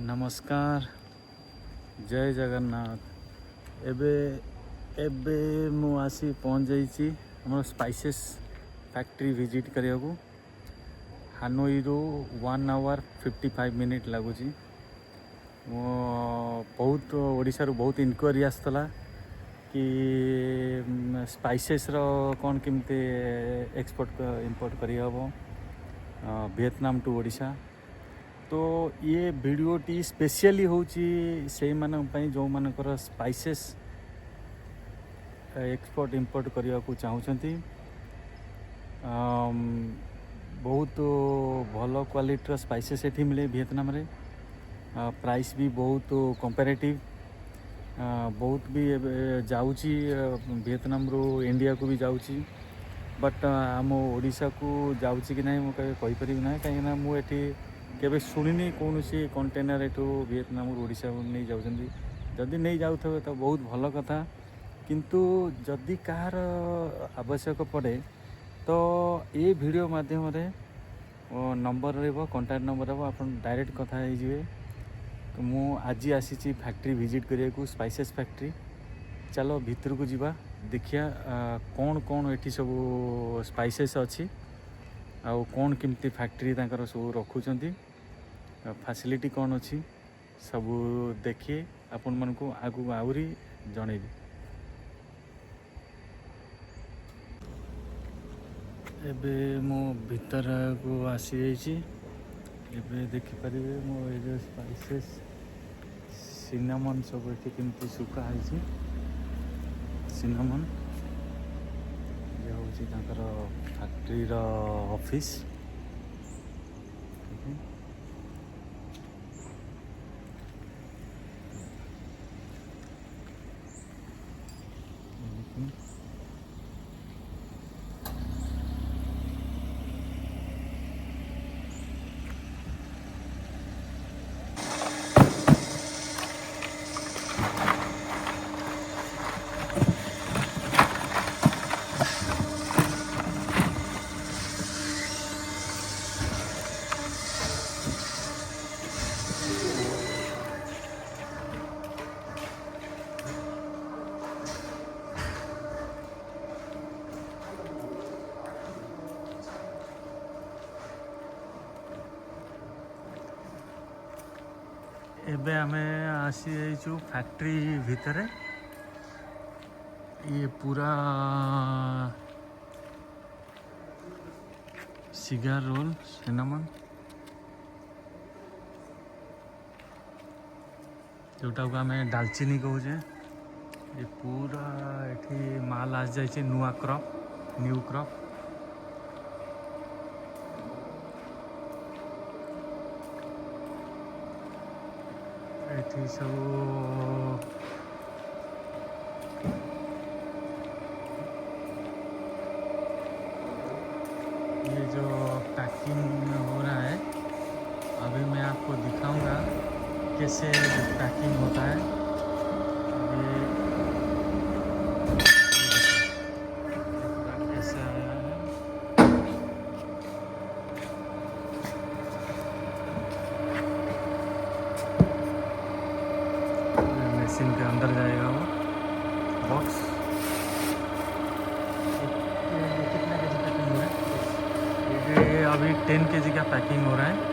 नमस्कार जय जगन्नाथ। एबे एबे मु आसी पहुँच जाइए हम स्पाइसेस फैक्ट्री विजिट करने को। हानोई रू 1 आवर 55 मिनिट लगुच। मो बहुत ओडिशा रू बहुत इनक्वारी आसला कि स्पाइसेस रो कौन केमते एक्सपोर्ट इंपोर्ट करी हबो वियतनाम टू ओडिशा। तो ये वीडियोटी स्पेशली होची से मानक पई जो मानकर स्पाइसेस एक्सपोर्ट इंपोर्ट करने को चाहूँगी। बहुत भल क्वालिटी स्पाइसेस एठी मिले वियतनाम रे। प्राइस भी बहुत कंपैरेटिव बहुत भी जाऊँगी वियतनाम रो इंडिया को भी जाऊँगी। बट आम ओडिशा को जाऊँगी कि नहीं मुझे कहीपर ना कहीं मुझे केबे शुणिनी कौन सी कंटेनर एठू वियतनाम ओडिशा नहीं जाऊँगी। जदि नहीं जाऊ तो बहुत भल कथा, किंतु जदि कहार आवश्यक पड़े तो ये वीडियो माध्यम रे नंबर रहिबो कांटेक्ट नंबर रहिबो आप डायरेक्ट कथा हो। तो मु आज आसी फैक्ट्री विजिट करिया को स्पाइसेस फैक्ट्री। चलो भीतर को जीवा देखिया कौन कौन एठी सब स्पाइसेस अच्छी आउ कौन केमती फैक्ट्री तांकर सब रखुचंती फैसिलिटी कौन अच्छी सब देखिए आपण मन को आगु आउरी जणेबी। एबे मो भीतर को आसी जाइए। एबे देखि परिबे मो ए जो स्पाइसेस सिनामन सब एठी केमती सुका है। सिनामन ये होची तांकर फैक्ट्री रो ऑफिस। एबे आमे आसी जाइछु फैक्ट्री भितर। ये पूरा सिगार रोल सिनामन जोटा को आमे दालचीनी कहूचे। ये पूरा एठी माल आस जाइए नुआ क्रॉप न्यू क्रॉप। एठी सब ये जो पैकिंग हो रहा है अभी मैं आपको दिखाऊंगा कैसे पैकिंग होता है। ये कैसे आया है। मशीन के अंदर जाएगा वो बॉक्स। कितना केजी पैकिंग हो रहा है? ये अभी 10 केजी का पैकिंग हो रहा है।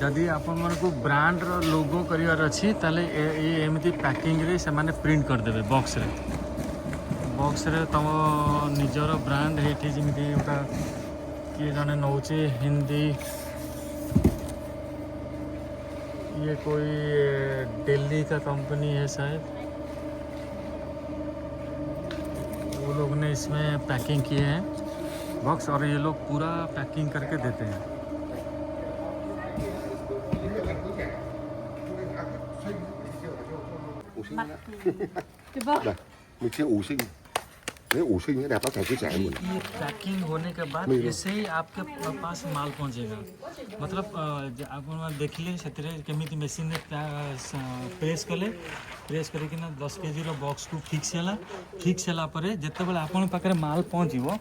जदि आपण को ब्रांड रो लोगो करिवार अच्छी ताले ये एमती पैकिंग रे से माने प्रिंट कर देबे बॉक्स रे तुम निजर ब्रांड हेठी जमी गोटा किए जने नौचे हिंदी ये कोई दिल्ली का कंपनी है शायद, वो लोग ने इसमें पैकिंग किए हैं बॉक्स, और ये लोग पूरा पैकिंग करके देते हैं। Này, mình chia ủ sinh. Nếu ủ sinh nó đẹp nó thành cái chảy một. ये पैकिंग होने के बाद ऐसे ही आपके पास माल पहुंचेगा। मतलब आप देख ले से केमिति मशीन में प्रेस कले, प्रेस करके ना 10 केजी रो बॉक्स को फिक्स होला परे जेतेबेले आपन पाखरे माल पहुंचीबो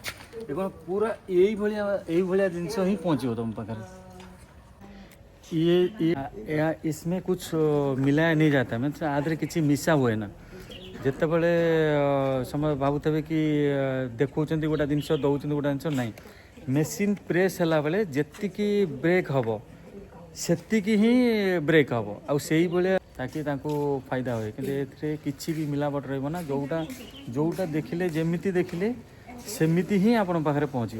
एगो पूरा एई भलिया जिंस ही पहुंचीबो तुम पाखरे। ये इसमें कुछ मिलाया नहीं जाता, मतलब आधे किसी मिसा हुए ना जितेबले समय भावुवे कि देखुं गोटे जिनस दौरान गोटे जिनस ना मेसीन प्रेस है बेले जी ब्रेक हम से ही ब्रेक हम आई ताकि फायदा हुए कि किसी भी मिलावट रहा जोटा जोटा देखिले जमीती देखिले सेमिति ही आपण पाखे पहुँच।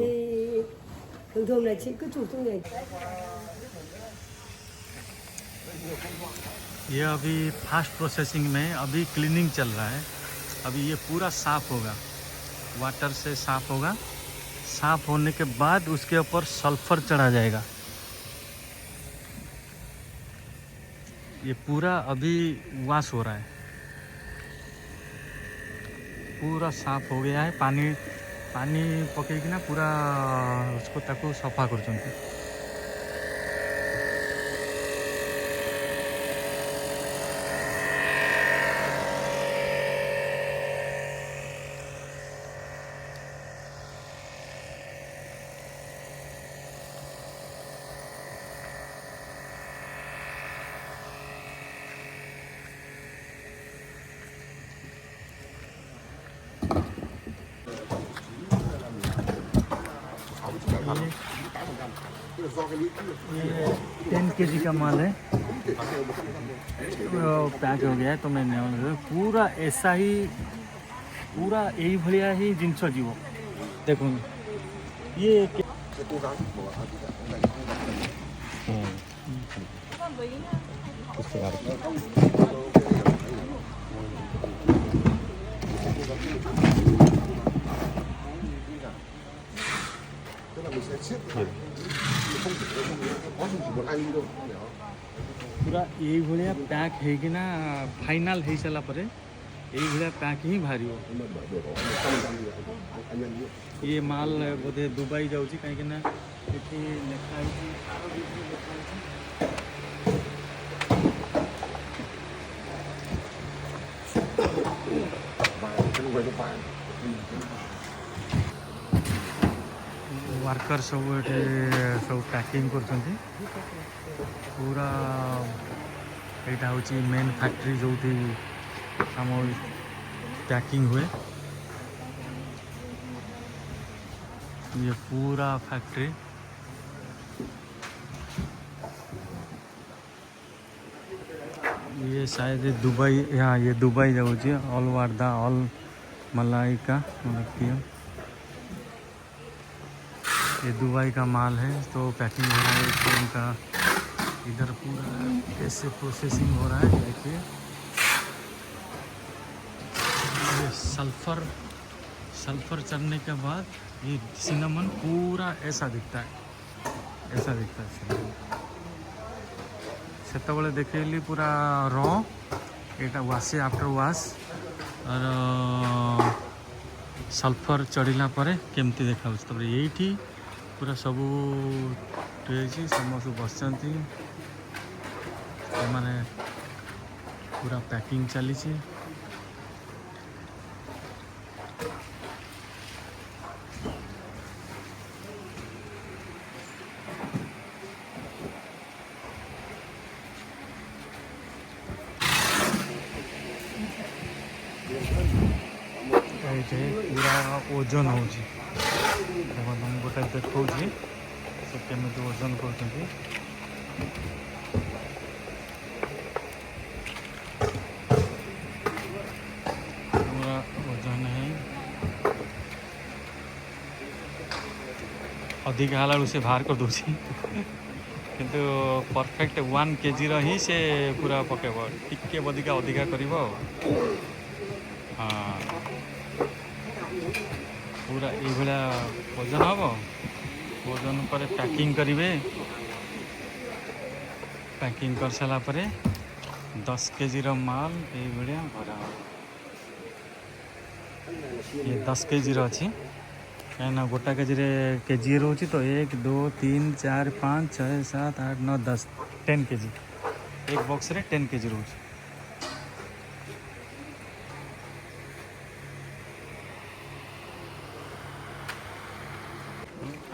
ये अभी फास्ट प्रोसेसिंग में अभी क्लीनिंग चल रहा है। अभी ये पूरा साफ़ होगा, वाटर से साफ़ होगा। साफ़ होने के बाद उसके ऊपर सल्फर चढ़ा जाएगा। ये पूरा अभी वॉश हो रहा है, पूरा साफ़ हो गया है। पानी पानी पकईकि ना पूरा उसको ताको सफा कर। ये 10 केजी का माल है, पैक हो गया है। तो मैंने पूरा ऐसा ही पूरा यही भलिया ही जिनस जीव देखो ये पूरा यही भाया पैक होना फाइनाल हो सारा पर यही भाया पैक ही बाहर। ये माल बोधे दुबई जाऊँगी कहीं ना ये लिखा वर्कर सब ये सब पैकिंग कर पूरा। यहाँ हूँ मेन फैक्ट्री जो आम पैकिंग हुए, ये पूरा फैक्ट्री। ये शायद दुबई, यहाँ ये दुबई जाऊँगी ऑल वार्दा ऑल मलाइका मतलब ये दुबई का माल है। तो पैकिंग हो रहा है ट्रेन का, इधर पूरा कैसे प्रोसेसिंग हो रहा है देखिए। ये सल्फर चढ़ने के बाद ये सिनेमन पूरा ऐसा दिखता है, ऐसा दिखता है सिनेमन। से देखली पूरा रॉ एटा वाशे आफ्टर वाश और सल्फर चढ़ला पर केमती देखा। तब ये पूरा सबू समस्त बस मैंने पूरा पैकिंग चली। पूरा ओजन हो गोटे देखा से केमी ओजन कर पूरा ओजन है। अधिक हाला से बाहर कर दूसरी କିନ୍ତୁ ପରଫେକ୍ଟ 1 kg ର ହିଁ ସେ ପୁରା ପକେଇବ, ଟିକେ ବଧିକା ଅଧିକା କରିବ ଆଉ। ହଁ, ପୁରା ଏଇଭଳିଆ ଓଜନ ହେବ। ଓଜନ ପରେ ପ୍ୟାକିଂ କରିବେ। ପ୍ୟାକିଂ କରିସାରିଲା ପରେ 10 kg ର ମାଲ ଏଇଭଳିଆ ଭରା ହେବ। ये 10 kg ର ଅଛି, କାହିଁକିନା ଗୋଟା କେଜିରେ କେଜିଏ ରହୁଛି ତ 1 2 3 4 5 6 7 8 9 10 10 kg। एक ବକ୍ସରେ 10 kg ରହୁଛି।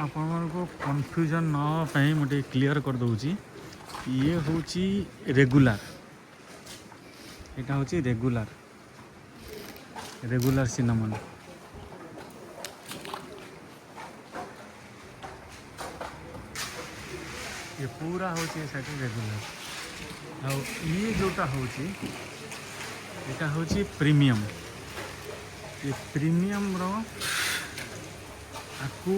ଆପଣମାନଙ୍କୁ କନଫ୍ୟୁଜନ୍ ନ ହେବା ପାଇଁ ମୁଁ ଟିକେ କ୍ଲିଅର୍ କରିଦେଉଛି। ଇଏ ହେଉଛି ରେଗୁଲାର, ଏଇଟା ହେଉଛି ରେଗୁଲାର ସିନାମନ୍। ये पूरा होची साइड रेगुलर। ଆଉ ଇଏ ଯେଉଁଟା ହେଉଛି ଏଇଟା ହେଉଛି ପ୍ରିମିୟମ୍। ଏ ପ୍ରିମିୟମ୍ର ଆକୁ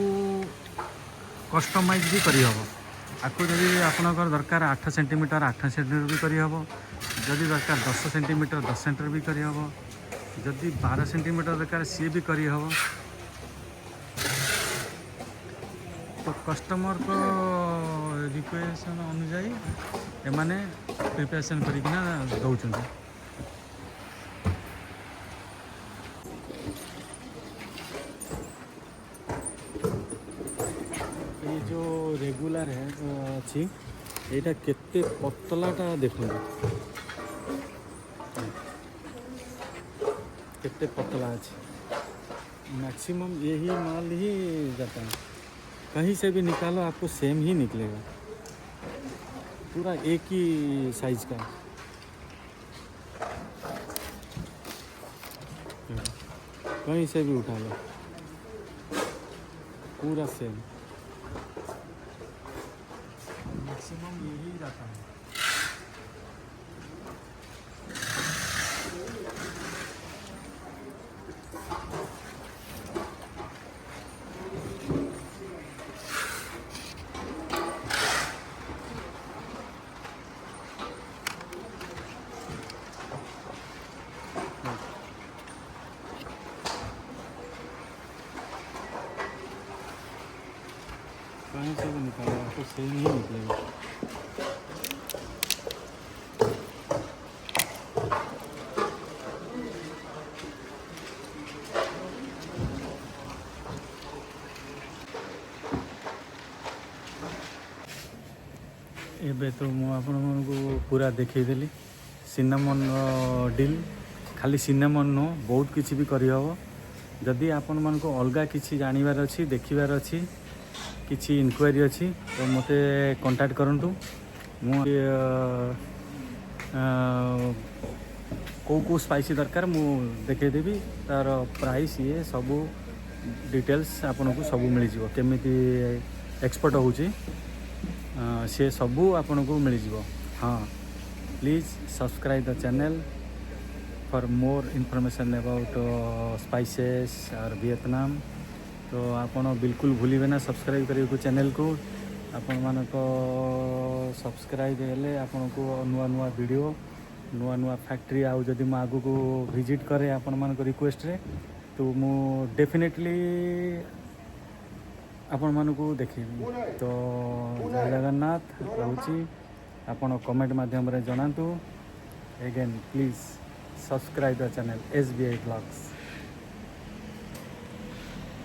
କଷ୍ଟମାଇଜ୍ ବି କରିହେବ। ଆକୁ ଯଦି ଆପଣଙ୍କର ଦରକାର 8 ସେଣ୍ଟିମିଟର 8 ସେଣ୍ଟିମିଟର ବି କରିହେବ, ଯଦି ଦରକାର 10 ସେଣ୍ଟିମିଟର 10 ସେଣ୍ଟିମିଟର ବି କରିହେବ, ଯଦି 12 ସେଣ୍ଟିମିଟର ଦରକାର ସିଏ ବି କରିହେବ। तो कस्टमर को रिक्वेशन अनुजाई एमाने प्रिपरेशन करिकिना दौचंती। ये जो रेगुलर है अच्छी एटा केते पतलाटा देखो, केते पतला अच्छी। मैक्सिमम यही माल ही जाता है, कहीं से भी निकालो आपको सेम ही निकलेगा, पूरा एक ही साइज का। कहीं से भी उठा लो पूरा सेम, मैक्सिमम यही जाता है। कहीं से भी निकालो आपको सेम ही निकलेगा। एबे तो मु आपण को पूरा देखैदेली सिनेमन डील। खाली सिनेमन नो बहुत किसी भी करी हबो। जदि आपण मन को अलगा किसी जानिबार अछि देखिबार अछि किसी इनक्वारी अच्छी तो मत कांटेक्ट करंतु। को स्पाइसी दरकार मु देखेदेवी, तार प्राइस ये सबू डिटेल्स आपन को सबू मिल जिवो। केमिति एक्सपर्ट होची से सबू आपन को मिल जिवो। हाँ, please subscribe the channel for more information about spices और वियतनाम। तो आपण बिल्कुल भूलिबे ना सब्सक्राइब करियो को चैनल को। आपण मान को सब्सक्राइब हेले आपण को नुआ नुआ वीडियो नुआ नुआ फैक्ट्री आउ जदि मु आगु को विजिट करे आपण मान को रिक्वेस्ट रे तो मु डेफिनेटली आपण मान को देखिबी। तो जय जगन्नाथ रहउची। आपण कमेंट माध्यम रे जनातु। Again please subscribe the channel SBI Vlogs।